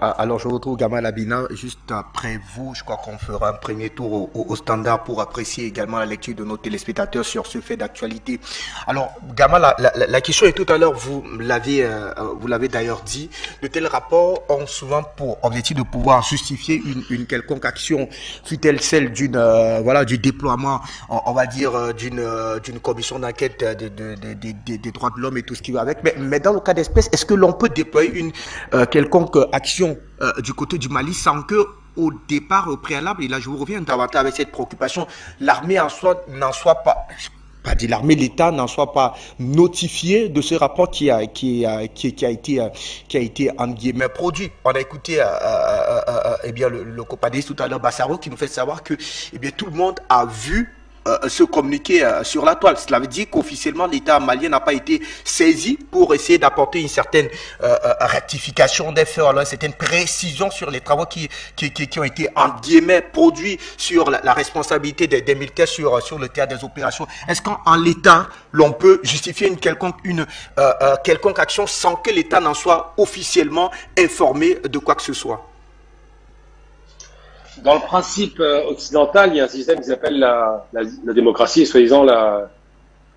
Alors, je retrouve Gamal Abina. Juste après vous, je crois qu'on fera un premier tour au standard pour apprécier également la lecture de nos téléspectateurs sur ce fait d'actualité. Alors, Gamal, la question est tout à l'heure, vous l'avez d'ailleurs dit, de tels rapports ont souvent pour objectif de pouvoir justifier une quelconque action, fut-elle celle voilà, du déploiement, on va dire, d'une commission d'enquête des droits de l'homme et tout ce qui va avec. Mais dans le cas d'espèce, est-ce que l'on peut déployer une quelconque action du côté du Mali sans que au départ au préalable, et là je vous reviens davantage avec cette préoccupation, l'armée en soi n'en soit pas dit l'armée, l'État n'en soit pas notifié de ce rapport qui a été en guillemets produit. On a écouté eh bien le copadiste tout à l'heure, Bassaro, qui nous fait savoir que eh bien tout le monde a vu se communiquer sur la toile. Cela veut dire qu'officiellement l'État malien n'a pas été saisi pour essayer d'apporter une certaine rectification des faits, une certaine précision sur les travaux qui ont été en guillemets produits sur la responsabilité des militaires sur le théâtre des opérations. Est-ce qu'en l'État l'on peut justifier quelconque action sans que l'État n'en soit officiellement informé de quoi que ce soit? Dans le principe occidental, il y a un système qui s'appelle la démocratie, soi-disant la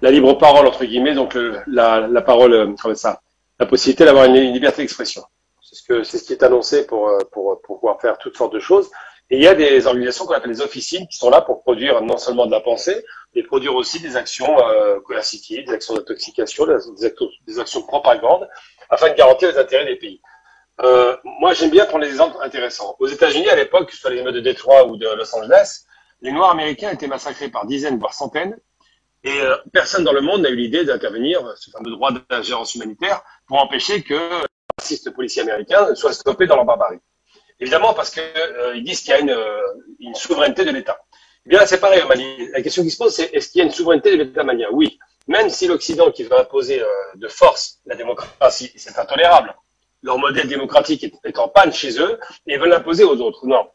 libre parole, entre guillemets, donc la parole, comme ça, la possibilité d'avoir une liberté d'expression. C'est ce qui est annoncé pour pouvoir faire toutes sortes de choses. Et il y a des organisations qu'on appelle les officines qui sont là pour produire non seulement de la pensée, mais produire aussi des actions coercitives, des actions d'intoxication, des actions de propagande, afin de garantir les intérêts des pays. Moi, j'aime bien prendre des exemples intéressants. Aux États-Unis, à l'époque, que ce soit les émeutes de Détroit ou de Los Angeles, les Noirs américains étaient massacrés par dizaines, voire centaines, et personne dans le monde n'a eu l'idée d'intervenir, ce fameux droit d'ingérence humanitaire, pour empêcher que les racistes policiers américains soient stoppés dans leur barbarie. Évidemment, parce que ils disent qu'il y a une souveraineté de l'État. Eh bien, c'est pareil au Mali. La question qui se pose, c'est est-ce qu'il y a une souveraineté de l'État malien? Oui. Même si l'Occident qui veut imposer de force la démocratie, c'est intolérable. Leur modèle démocratique est en panne chez eux et ils veulent l'imposer aux autres. Non.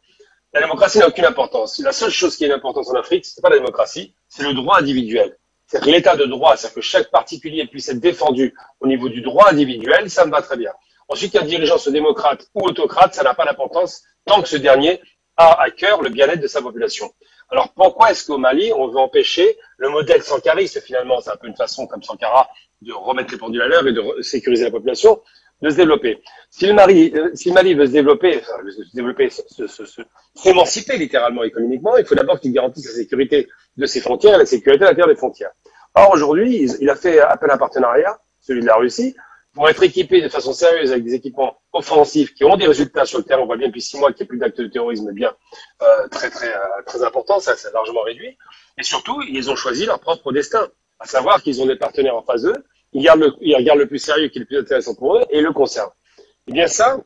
La démocratie n'a aucune importance. La seule chose qui a une importance en Afrique, c'est pas la démocratie, c'est le droit individuel. C'est-à-dire que l'état de droit, c'est-à-dire que chaque particulier puisse être défendu au niveau du droit individuel, ça me va très bien. Ensuite, qu'un dirigeant soit démocrate ou autocrate, ça n'a pas d'importance tant que ce dernier a à cœur le bien-être de sa population. Alors pourquoi est-ce qu'au Mali, on veut empêcher le modèle sankariste, finalement, c'est un peu une façon comme Sankara de remettre les pendules à l'heure et de sécuriser la population, de se développer. Si le Mali veut se développer, s'émanciper littéralement économiquement, il faut d'abord qu'il garantisse la sécurité de ses frontières et la sécurité à l'intérieur des frontières. Or, aujourd'hui, il a fait appel à un partenariat, celui de la Russie, pour être équipé de façon sérieuse avec des équipements offensifs qui ont des résultats sur le terrain. On voit bien depuis 6 mois qu'il n'y a plus d'actes de terrorisme bien très importants, ça c'est largement réduit. Et surtout, ils ont choisi leur propre destin, à savoir qu'ils ont des partenaires en face d'eux. Ils regardent le plus sérieux qui est le plus intéressant pour eux et le conservent. Eh bien ça,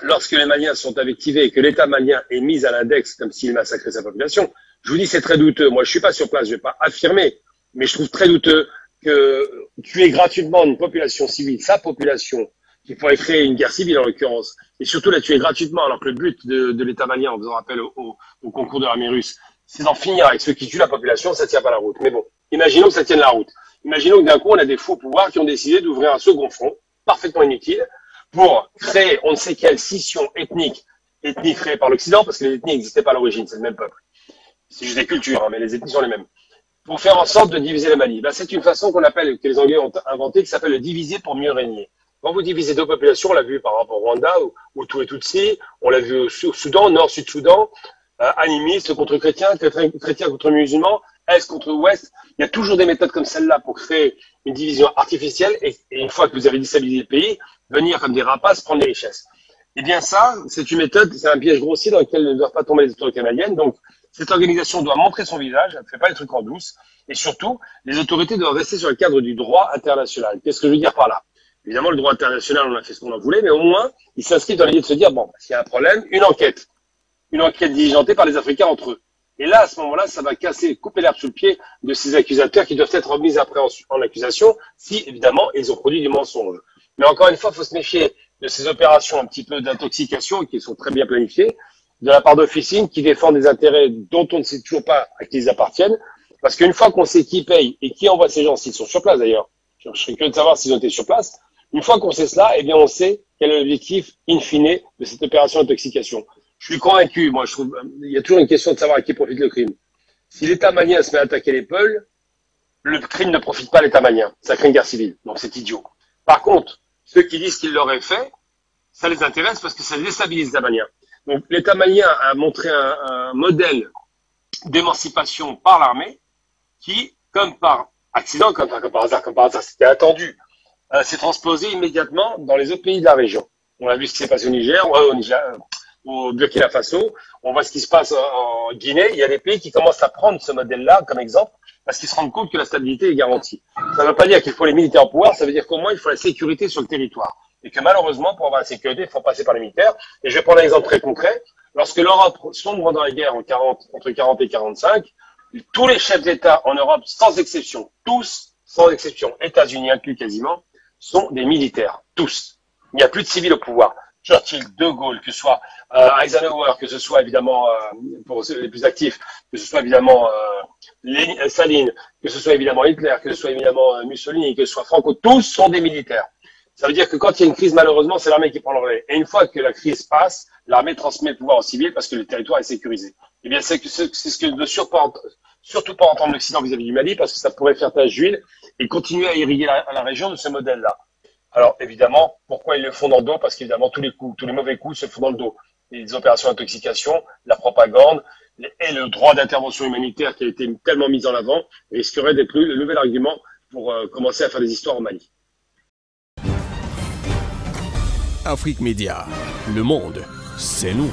lorsque les Maliens sont activés et que l'État malien est mis à l'index comme s'il massacrait sa population, je vous dis c'est très douteux. Moi je suis pas sur place, je vais pas affirmer, mais je trouve très douteux que tuer gratuitement une population civile, sa population, qui pourrait créer une guerre civile en l'occurrence, et surtout la tuer gratuitement alors que le but de l'État malien, en faisant appel au concours de l'armée russe, c'est d'en finir avec ceux qui tuent la population, ça tient pas la route. Mais bon, imaginons que ça tienne la route. Imaginons que d'un coup, on a des faux pouvoirs qui ont décidé d'ouvrir un second front, parfaitement inutile, pour créer on ne sait quelle scission ethnique créée par l'Occident, parce que les ethnies n'existaient pas à l'origine, c'est le même peuple. C'est juste des cultures, hein, mais les ethnies sont les mêmes. Pour faire en sorte de diviser le Mali. Ben, c'est une façon que les Anglais ont inventée, qui s'appelle le diviser pour mieux régner. Quand vous divisez deux populations, on l'a vu par rapport au Rwanda, ou tout et Tutsi, on l'a vu au Soudan, Nord-Sud-Soudan, animistes contre chrétiens, chrétiens contre musulmans, Est contre Ouest. Il y a toujours des méthodes comme celle-là pour créer une division artificielle et une fois que vous avez déstabilisé le pays, venir comme des rapaces prendre les richesses. Eh bien ça, c'est une méthode, c'est un piège grossier dans lequel ne doivent pas tomber les autorités maliennes. Donc cette organisation doit montrer son visage, elle ne fait pas les trucs en douce. Et surtout, les autorités doivent rester sur le cadre du droit international. Qu'est-ce que je veux dire par là? Évidemment, le droit international, on a fait ce qu'on en voulait, mais au moins, il s'inscrit dans l'idée de se dire, bon, s'il y a un problème, une enquête diligentée par les Africains entre eux. Et là, à ce moment-là, ça va couper l'herbe sous le pied de ces accusateurs qui doivent être remis après en accusation si, évidemment, ils ont produit du mensonge. Mais encore une fois, il faut se méfier de ces opérations un petit peu d'intoxication qui sont très bien planifiées de la part d'officines qui défendent des intérêts dont on ne sait toujours pas à qui ils appartiennent. Parce qu'une fois qu'on sait qui paye et qui envoie ces gens, s'ils sont sur place d'ailleurs, je serais curieux de savoir s'ils ont été sur place, une fois qu'on sait cela, eh bien on sait quel est l'objectif in fine de cette opération d'intoxication. Je suis convaincu, moi je trouve, il y a toujours une question de savoir à qui profite le crime. Si l'État malien se met à attaquer les Peuls, le crime ne profite pas à l'État malien, ça crée une guerre civile, donc c'est idiot. Par contre, ceux qui disent qu'ils l'auraient fait, ça les intéresse parce que ça déstabilise l'État malien. Donc l'État malien a montré un modèle d'émancipation par l'armée qui, comme par accident, comme par hasard, c'était attendu, s'est transposé immédiatement dans les autres pays de la région. On a vu ce qui s'est passé au Niger, au Burkina Faso, on voit ce qui se passe en Guinée. Il y a des pays qui commencent à prendre ce modèle-là comme exemple parce qu'ils se rendent compte que la stabilité est garantie. Ça ne veut pas dire qu'il faut les militaires au pouvoir, ça veut dire qu'au moins il faut la sécurité sur le territoire. Et que malheureusement, pour avoir la sécurité, il faut passer par les militaires. Et je vais prendre un exemple très concret. Lorsque l'Europe sombre dans la guerre entre 40 et 45, tous les chefs d'État en Europe, sans exception, tous, sans exception, États-Unis inclus quasiment, sont des militaires. Tous. Il n'y a plus de civils au pouvoir. Churchill, De Gaulle, que ce soit Eisenhower, que ce soit évidemment, pour les plus actifs, que ce soit évidemment Staline, que ce soit évidemment Hitler, que ce soit évidemment Mussolini, que ce soit Franco, tous sont des militaires. Ça veut dire que quand il y a une crise, malheureusement, c'est l'armée qui prend le relais. Et une fois que la crise passe, l'armée transmet le pouvoir aux civils parce que le territoire est sécurisé. Eh bien, c'est ce que ne surtout pas entendre l'Occident vis-à-vis du Mali parce que ça pourrait faire tache d'huile et continuer à irriguer la région de ce modèle-là. Alors, évidemment, pourquoi ils le font dans le dos? Parce qu'évidemment, tous les mauvais coups se font dans le dos. Les opérations d'intoxication, la propagande et le droit d'intervention humanitaire qui a été tellement mis en avant risquerait d'être le nouvel argument pour commencer à faire des histoires au Mali. Afrique Média, le monde, c'est nous.